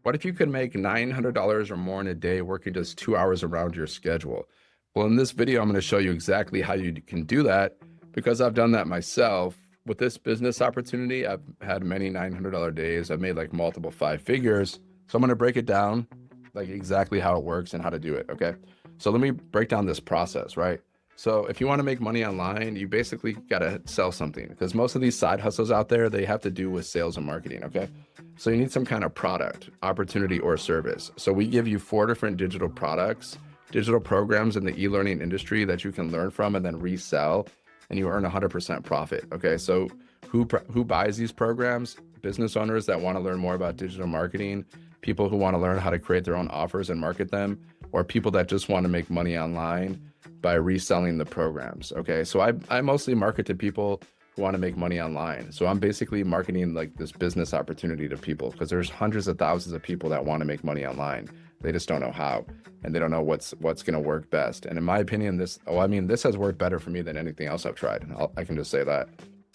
What if you could make $900 or more in a day working just 2 hours around your schedule? Well, in this video, I'm going to show you exactly how you can do that because I've done that myself. With this business opportunity, I've had many $900 days. I've made like multiple five figures. So I'm going to break it down like exactly how it works and how to do it. Okay. So let me break down this process, right? So if you want to make money online, you basically got to sell something because most of these side hustles out there, they have to do with sales and marketing. Okay. So you need some kind of product, opportunity, or service. So we give you 4 different digital products, digital programs in the e-learning industry that you can learn from and then resell, and you earn 100% profit. Okay, so who buys these programs? Business owners that want to learn more about digital marketing, people who want to learn how to create their own offers and market them, or people that just want to make money online by reselling the programs. Okay, so I mostly market to people who want to make money online. So I'm basically marketing like this business opportunity to people because there's hundreds of thousands of people that want to make money online. They just don't know how, and they don't know what's going to work best. And in my opinion, this has worked better for me than anything else I've tried. I can just say that.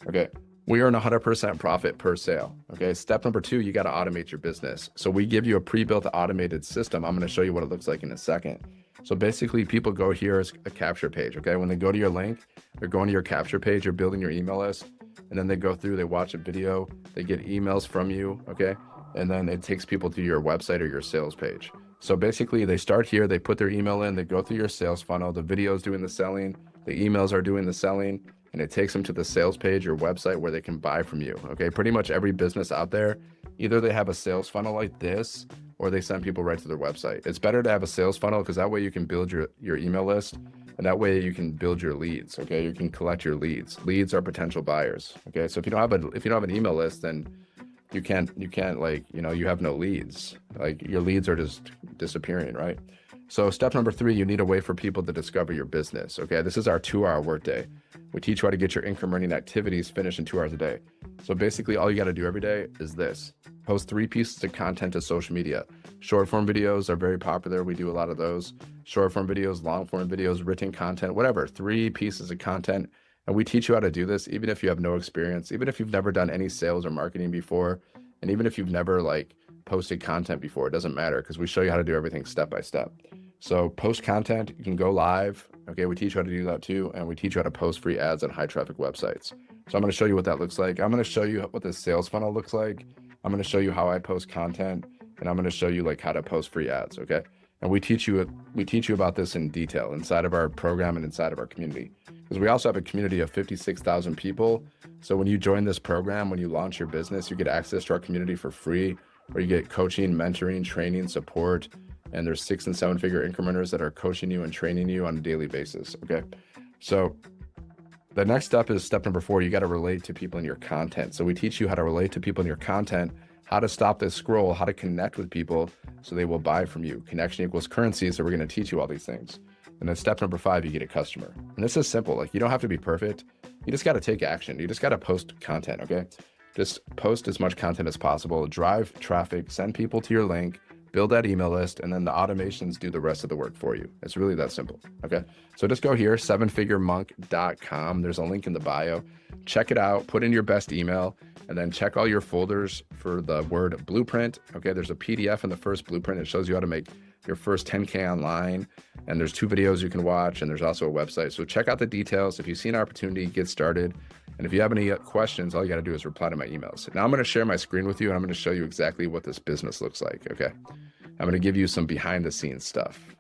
Okay. We earn 100% profit per sale. Okay. Step number 2, you got to automate your business. So we give you a pre-built automated system. I'm going to show you what it looks like in a second. So basically people go here as a capture page. Okay. When they go to your link, they're going to your capture page, you're building your email list, and then they go through, they watch a video, they get emails from you. Okay. And then it takes people to your website or your sales page. So basically they start here, they put their email in, they go through your sales funnel, the video is doing the selling, the emails are doing the selling, and it takes them to the sales page or website where they can buy from you. Okay, pretty much every business out there, either they have a sales funnel like this, or they send people right to their website. It's better to have a sales funnel because that way you can build your email list, and that way you can build your leads. Okay, you can collect your leads. Leads are potential buyers. Okay, so if you don't have an email list, then you can't like, you have no leads. Like your leads are just disappearing, right? So step number 3, you need a way for people to discover your business. Okay, this is our 2-hour workday. We teach you how to get your income earning activities finished in 2 hours a day. So basically all you got to do every day is this: post 3 pieces of content to social media. Short form videos are very popular. We do a lot of those. Short form videos, long form videos, written content, whatever. 3 pieces of content. And we teach you how to do this, even if you have no experience, even if you've never done any sales or marketing before, and even if you've never like posted content before, it doesn't matter because we show you how to do everything step by step. So post content, you can go live. Okay, we teach you how to do that too. And we teach you how to post free ads on high traffic websites. So I'm going to show you what that looks like. I'm going to show you what the sales funnel looks like. I'm going to show you how I post content, and I'm going to show you like how to post free ads. Okay. And we teach you about this in detail inside of our program and inside of our community, because we also have a community of 56,000 people. So when you join this program, when you launch your business, you get access to our community for free, where you get coaching, mentoring, training, support, and there's 6- and 7-figure income earners that are coaching you and training you on a daily basis. Okay. So the next step is step number 4. You got to relate to people in your content. So we teach you how to relate to people in your content, how to stop this scroll, how to connect with people so they will buy from you. Connection equals currency. So we're going to teach you all these things. And then step number 5, you get a customer. And this is simple. Like, you don't have to be perfect. You just got to take action. You just got to post content. Okay. Just post as much content as possible, drive traffic, send people to your link, build that email list, and then the automations do the rest of the work for you. It's really that simple. Okay. So just go here, 7figuremonk.com. There's a link in the bio. Check it out, put in your best email, and then check all your folders for the word blueprint. Okay. There's a PDF in the first blueprint. It shows you how to make your first 10K online. And there's 2 videos you can watch, and there's also a website. So check out the details. If you see an opportunity, get started. And if you have any questions, all you got to do is reply to my emails. Now I'm going to share my screen with you, and I'm going to show you exactly what this business looks like. Okay. I'm going to give you some behind the scenes stuff.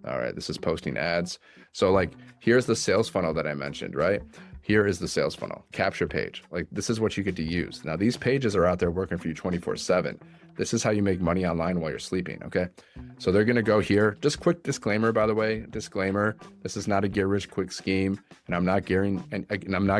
All right. This is posting ads. So like, here's the sales funnel that I mentioned, right? Here is the sales funnel capture page. Like, this is what you get to use. Now these pages are out there working for you 24/7. This is how you make money online while you're sleeping. Okay. So they're going to go here. Just quick disclaimer, by the way, disclaimer. This is not a get rich quick scheme, and I'm not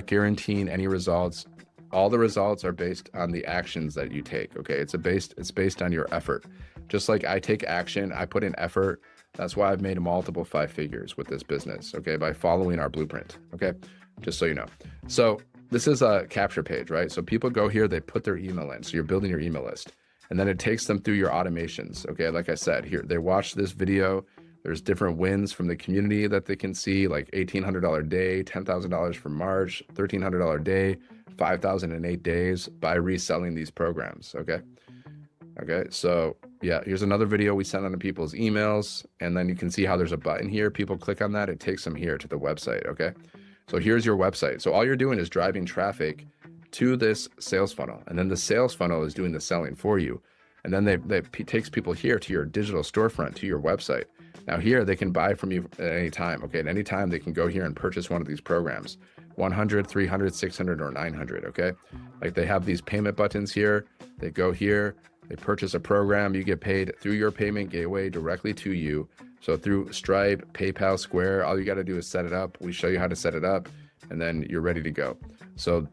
guaranteeing any results. All the results are based on the actions that you take. Okay. It's based on your effort. Just like I take action, I put in effort. That's why I've made multiple 5 figures with this business. Okay. By following our blueprint. Okay. Just so you know. So this is a capture page, right? So people go here, they put their email in. So you're building your email list, and then it takes them through your automations. Okay. Like I said, here, they watch this video. There's different wins from the community that they can see, like $1,800 day, $10,000 for March, $1,300 day, 5,000 in 8 days by reselling these programs. Okay. Okay, so yeah, here's another video we sent on to people's emails, and then you can see how there's a button here. People click on that, it takes them here to the website. Okay, so here's your website. So all you're doing is driving traffic to this sales funnel, and then the sales funnel is doing the selling for you. And then they takes people here to your digital storefront, to your website. Now here they can buy from you at any time. Okay, at any time they can go here and purchase one of these programs, 100, 300, 600, or 900. Okay, like they have these payment buttons here. They go here, they purchase a program, you get paid through your payment gateway directly to you. So through Stripe, PayPal, Square, all you got to do is set it up. We show you how to set it up, and then you're ready to go. So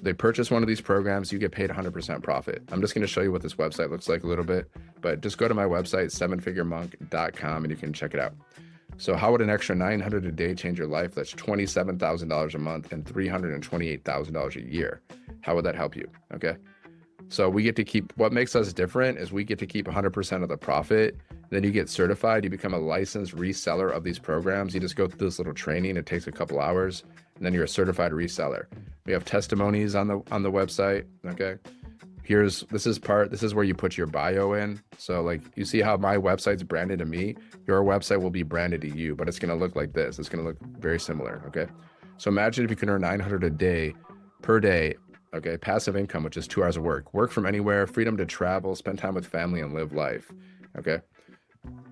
they purchase one of these programs, you get paid 100% profit. I'm just going to show you what this website looks like a little bit, but just go to my website, sevenfiguremonk.com, and you can check it out. So how would an extra $900 a day change your life? That's $27,000 a month and $328,000 a year. How would that help you? Okay. So we get to keep, what makes us different is we get to keep 100% of the profit. Then you get certified, you become a licensed reseller of these programs. You just go through this little training, it takes a couple hours, and then you're a certified reseller. We have testimonies on the website. Okay. This is where you put your bio in. So like you see how my website's branded to me, your website will be branded to you, but it's going to look like this. It's going to look very similar. Okay. So imagine if you can earn $900 a day per day. Okay, passive income, which is 2 hours of work from anywhere, freedom to travel, spend time with family, and live life. Okay,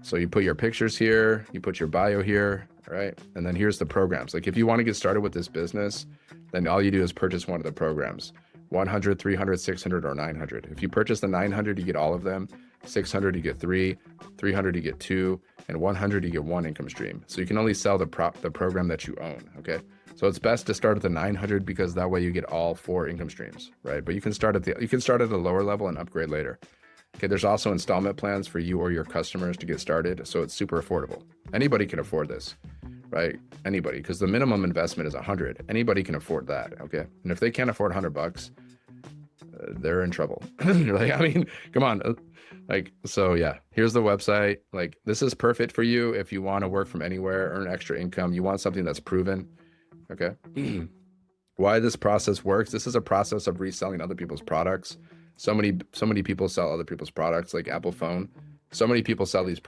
so you put your pictures here, you put your bio here, all right? And then here's the programs. Like if you want to get started with this business, then all you do is purchase one of the programs, 100, 300, 600, or 900. If you purchase the 900, you get all of them. 600, you get 3, 300, you get 2, and 100, you get 1 income stream. So you can only sell the program that you own, okay? So it's best to start at the 900 because that way you get all 4 income streams, right? But you can start at the lower level and upgrade later. Okay, there's also installment plans for you or your customers to get started, so it's super affordable. Anybody can afford this, right? Anybody, because the minimum investment is 100. Anybody can afford that, okay? And if they can't afford $100, they're in trouble. Like, I mean, come on. Like, so yeah, here's the website. Like, this is perfect for you if you want to work from anywhere, earn extra income. You want something that's proven. Okay. Why this process works. This is a process of reselling other people's products. So many people sell other people's products, like Apple phone. So many people sell these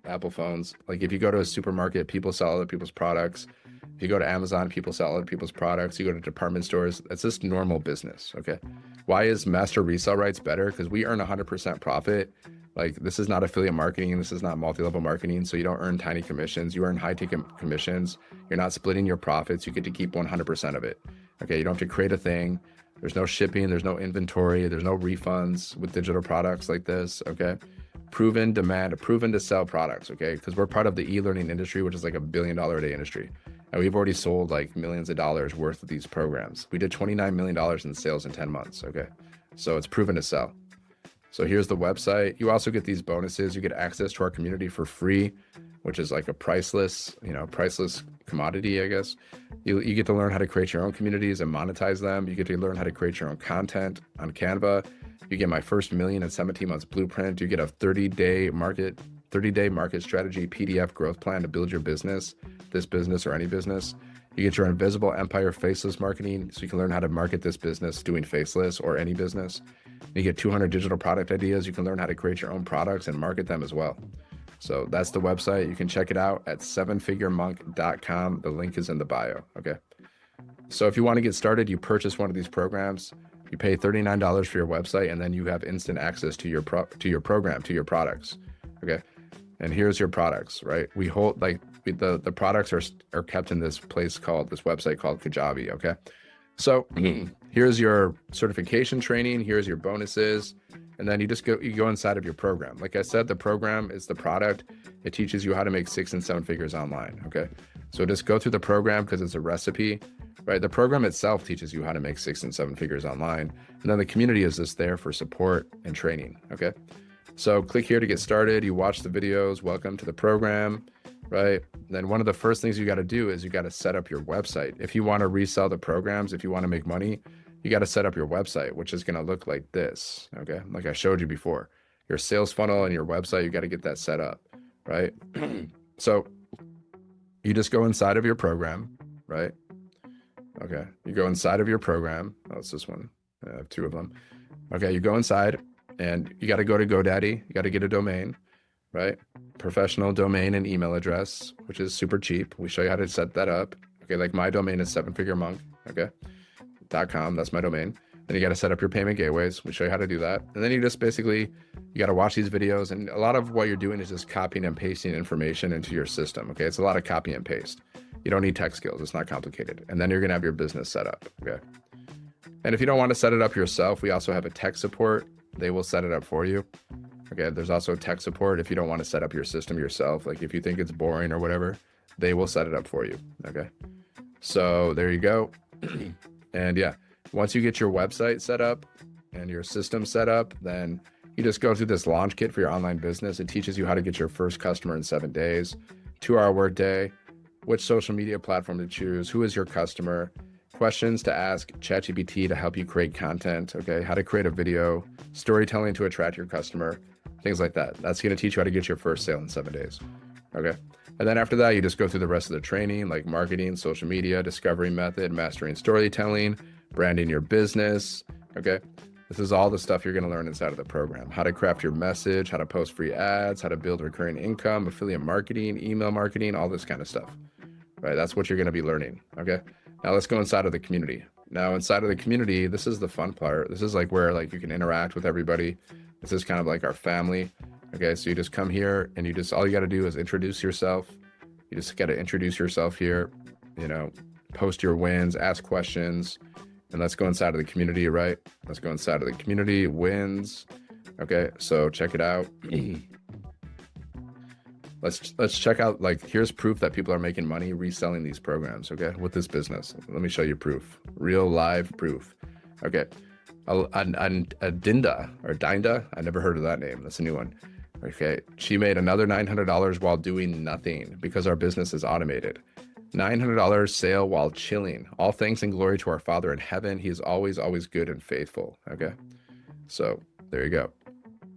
Apple phones. Like if you go to a supermarket, people sell other people's products. If you go to Amazon, people sell other people's products. You go to department stores, it's just normal business. Okay. Why is master resale rights better? Because we earn 100% profit. Like this is not affiliate marketing. This is not multi-level marketing. So you don't earn tiny commissions. You earn high ticket commissions. You're not splitting your profits. You get to keep 100% of it. Okay. You don't have to create a thing. There's no shipping. There's no inventory. There's no refunds with digital products like this. Okay. Proven demand, proven to sell products. Okay. Because we're part of the e-learning industry, which is like $1 billion a day industry. And we've already sold like millions of dollars worth of these programs. We did $29 million in sales in 10 months. Okay. So it's proven to sell. So here's the website. You also get these bonuses. You get access to our community for free, which is like a priceless commodity, I guess. You get to learn how to create your own communities and monetize them. You get to learn how to create your own content on Canva. You get my first million in 17 months blueprint. You get a 30-day market strategy PDF growth plan to build your business, this business or any business. You get your invisible empire faceless marketing, so you can learn how to market this business doing faceless or any business. You get 200 digital product ideas. You can learn how to create your own products and market them as well. So that's the website. You can check it out at sevenfiguremonk.com. The link is in the bio. Okay. So if you want to get started, you purchase one of these programs. You pay $39 for your website, and then you have instant access to your program, to your products. Okay. And here's your products, right? We hold the products are kept in this website called Kajabi. Okay. So here's your certification training. Here's your bonuses. And then you go inside of your program. Like I said, the program is the product. It teaches you how to make 6 and 7 figures online. Okay. So just go through the program because it's a recipe, right? The program itself teaches you how to make 6 and 7 figures online. And then the community is just there for support and training. Okay. So click here to get started. You watch the videos. Welcome to the program, right? Then one of the first things you got to do is you got to set up your website. If you want to resell the programs, if you want to make money, you got to set up your website, which is going to look like this. Okay. Like I showed you before, your sales funnel and your website, you got to get that set up, right? So you just go inside of your program, right? Okay. You go inside of your program. Oh, it's this one. I have 2 of them. Okay. You go inside And you got to go to GoDaddy. You got to get a domain, right? Professional domain and email address, which is super cheap. We show you how to set that up. Okay, like my domain is sevenfiguremonk. Okay, .com. That's my domain. Then you got to set up your payment gateways. We show you how to do that. And then you just basically, you got to watch these videos. And a lot of what you're doing is just copying and pasting information into your system. Okay, it's a lot of copy and paste. You don't need tech skills. It's not complicated. And then you're gonna have your business set up. Okay. And if you don't want to set it up yourself, we also have a tech support. They will set it up for you. Okay, there's also tech support if you don't want to set up your system yourself. Like if you think it's boring or whatever, they will set it up for you. Okay, so there you go. And yeah, once you get your website set up and your system set up, then you just go through this launch kit for your online business. It teaches you how to get your first customer in 7 days, 2-hour workday, which social media platform to choose, who is your customer, questions to ask ChatGPT to help you create content, okay, how to create a video, storytelling to attract your customer, things like that. That's going to teach you how to get your first sale in 7 days, okay? And then after that, you just go through the rest of the training, like marketing, social media, discovery method, mastering storytelling, branding your business, okay? This is all the stuff you're going to learn inside of the program. How to craft your message, how to post free ads, how to build recurring income, affiliate marketing, email marketing, all this kind of stuff, right? That's what you're going to be learning, okay? Now let's go inside of the community. Now inside of the community, this is the fun part. This is like where like you can interact with everybody. This is kind of like our family. Okay, so you just come here and you just, all you got to do is introduce yourself. You just got to introduce yourself here, you know, post your wins, ask questions, and let's go inside of the community, right? Let's go inside of the community, wins. Okay, so check it out. Let's check out, like, here's proof that people are making money reselling these programs, okay, with this business. Let me show you proof, real live proof. Okay, Dinda, or Dinda, I never heard of that name. That's a new one. Okay, she made another $900 while doing nothing because our business is automated. $900 sale while chilling. All thanks and glory to our Father in heaven. He is always, always good and faithful. Okay, so there you go.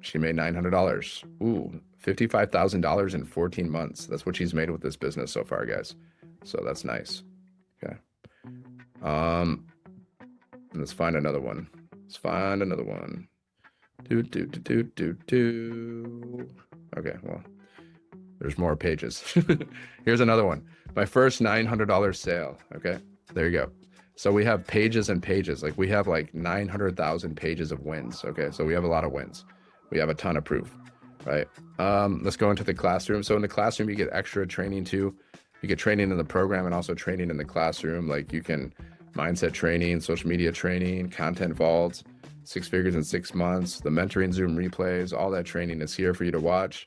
She made $900. Ooh, $55,000 in 14 months. That's what she's made with this business so far, guys. So that's nice. Okay. Let's find another one. Let's find another one. Okay, well, there's more pages. Here's another one. My first $900 sale. Okay, there you go. So we have pages and pages. Like we have like 900,000 pages of wins. Okay, so we have a lot of wins. We have a ton of proof, right? Let's go into the classroom. So in the classroom, you get extra training too. You get training in the program and also training in the classroom. Like you can mindset training, social media training, content vaults, 6 figures in 6 months, the mentoring Zoom replays, all that training is here for you to watch.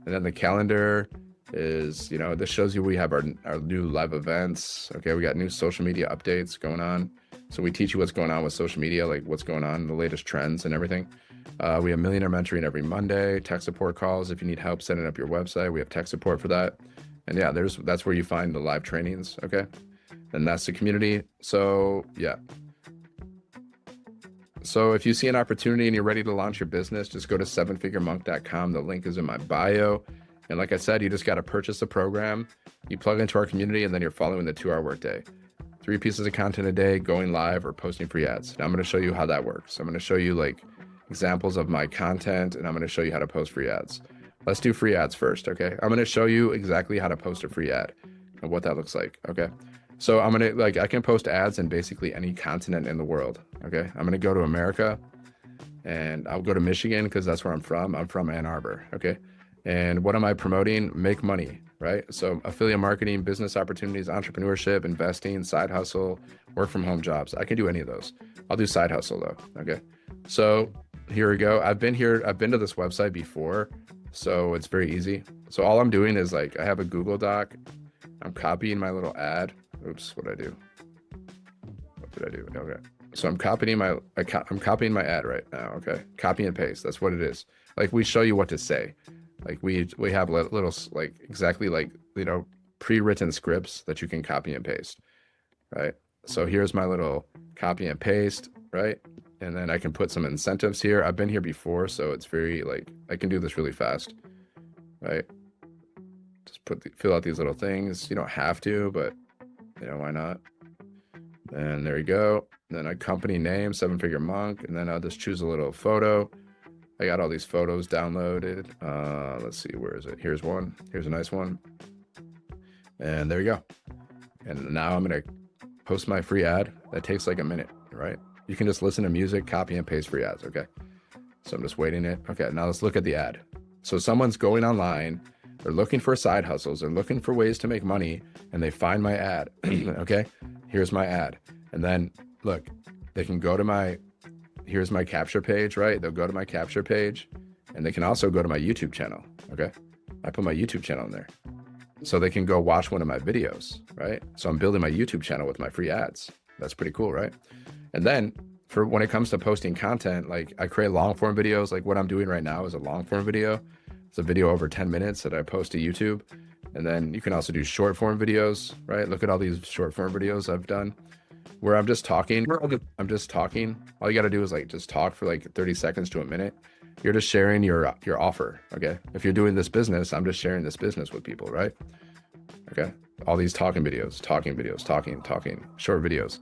And then the calendar is, you know, this shows you we have our new live events. Okay, we got new social media updates going on. So we teach you what's going on with social media, like what's going on, the latest trends and everything. We have millionaire mentoring every Monday, tech support calls. If you need help setting up your website, we have tech support for that. And yeah, that's where you find the live trainings. Okay. And that's the community. So yeah. So if you see an opportunity and you're ready to launch your business, just go to sevenfiguremonk.com. The link is in my bio. And like I said, you just got to purchase the program, you plug into our community, and then you're following the 2-hour workday. 3 pieces of content a day, going live or posting free ads. Now I'm going to show you how that works. I'm going to show you like examples of my content, and I'm going to show you how to post free ads. Let's do free ads first. Okay. I'm going to show you exactly how to post a free ad and what that looks like. Okay. So I'm going to I can post ads in basically any continent in the world. Okay. I'm going to go to America and I'll go to Michigan because that's where I'm from. I'm from Ann Arbor. Okay. And what am I promoting? Make money, right? So affiliate marketing, business opportunities, entrepreneurship, investing, side hustle, work from home jobs. I can do any of those. I'll do side hustle though. Okay. So here we go. I've been to this website before, so it's very easy. So all I'm doing is like, I have a Google Doc. I'm copying my little ad. Oops, what did I do? What did I do? Okay. So I'm copying my ad right now. Okay. Copy and paste. That's what it is. Like we show you what to say. Like we have little like exactly like, you know, pre-written scripts that you can copy and paste, right? So here's my little copy and paste, right? And then I can put some incentives here. I've been here before, so it's very like, I can do this really fast, right? Just fill out these little things. You don't have to, but you know, why not? And there you go. And then a company name, 7-figure monk. And then I'll just choose a little photo. I got all these photos downloaded. Let's see, where is it? Here's one. Here's a nice one. And there you go. And now I'm going to post my free ad. That takes like a minute, right? You can just listen to music, copy and paste free ads, okay? So I'm just waiting it. Okay, now let's look at the ad. So someone's going online, they're looking for side hustles, they're looking for ways to make money, and they find my ad, okay? Here's my ad. And then look, they can go to here's my capture page, right? They'll go to my capture page, and they can also go to my YouTube channel, okay? I put my YouTube channel in there. So they can go watch one of my videos, right? So I'm building my YouTube channel with my free ads. That's pretty cool, right? And then for when it comes to posting content, like I create long form videos, like what I'm doing right now is a long form video. It's a video over 10 minutes that I post to YouTube. And then you can also do short form videos, right? Look at all these short form videos I've done where I'm just talking. All you got to do is like just talk for like 30 seconds to a minute. You're just sharing your offer, okay? If you're doing this business, I'm just sharing this business with people, right? Okay, all these talking, short videos,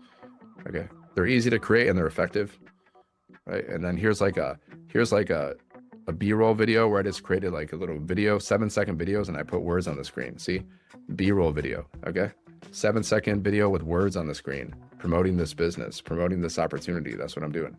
okay? They're easy to create and they're effective, right? And then here's like a B-roll video where I just created like a little video, 7-second videos, and I put words on the screen. See, B-roll video, okay? 7-second video with words on the screen, promoting this business, promoting this opportunity. That's what I'm doing,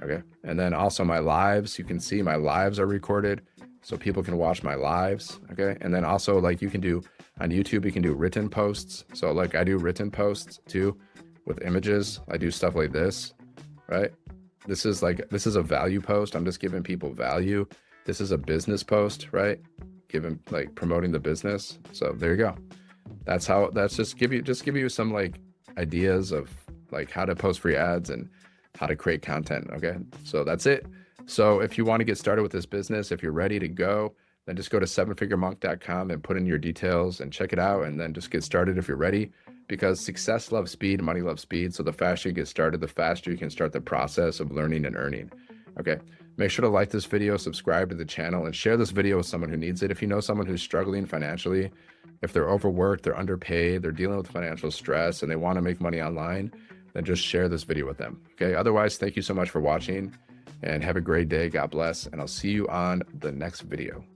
okay? And then also my lives, you can see my lives are recorded so people can watch my lives, okay? And then also like you can do on YouTube, you can do written posts. So like I do written posts too with images. I do stuff like this, right? This is a value post. I'm just giving people value. This is a business post, right? Promoting the business. So there you go. That's just give you some like ideas of like how to post free ads and how to create content. Okay. So that's it. So if you want to get started with this business, if you're ready to go, then just go to sevenfiguremonk.com and put in your details and check it out. And then just get started if you're ready, because success loves speed, money loves speed. So the faster you get started, the faster you can start the process of learning and earning. Okay. Make sure to like this video, subscribe to the channel, and share this video with someone who needs it. If you know someone who's struggling financially, if they're overworked, they're underpaid, they're dealing with financial stress, and they want to make money online, then just share this video with them. Okay. Otherwise, thank you so much for watching and have a great day. God bless. And I'll see you on the next video.